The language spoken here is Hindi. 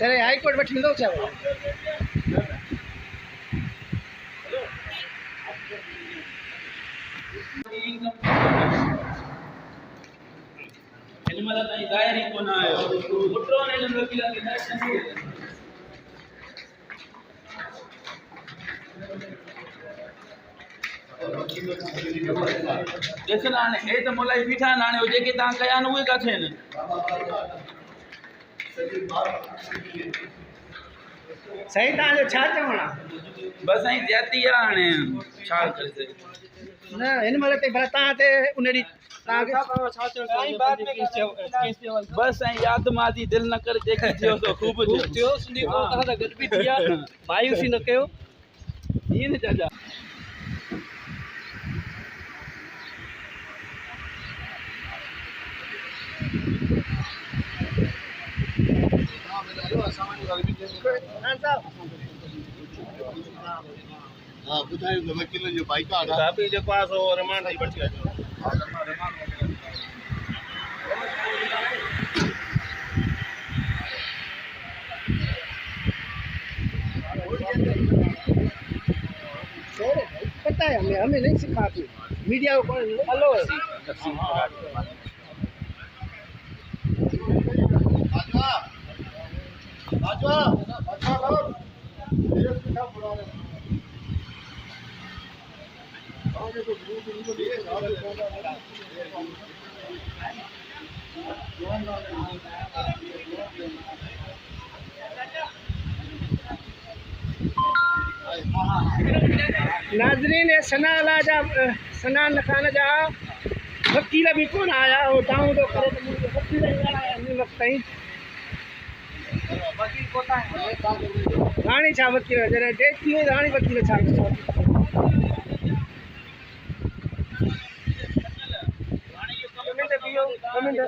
जरे हाई कोर्ट वठी वेंदो छा? हिनमहिल ताईं ज़ाहिर ई कोन आयो पुटो ने हिननि वकील खे दर्शन ॾिस न हाणे हे त मुलाई बीठा आहिनि हाणे जेके तव्हां कया आहिनि उहे किथे आहिनि सही तव्हांजो छा चवणु आहे? बसि साईं ज्याती आहे हाणे छा करे सघे न हिन महिल ते भला तव्हां ते उन ॾींहुं बसि साईं यादि मां थी दिलि न करे जेकी थियो सो ख़ूब थियो गॾु बि थी आहे मायूसी न कयो ईअं न चाचा हाँ ॿुधायो वकील जो बाइक आहे काफ़ी जेको आहे सो रिमांड जी वठी अचो पता है हमें नहीं सिखाते मीडिया को हेलो नाज़रीन सना नखान जा वकील भी कौन आया वो डाउन तो करे तो मुझे वकील नहीं लगता ही वकील कोता है रानी छा वकील जरा डेट थी रानी वकील छा कमेंट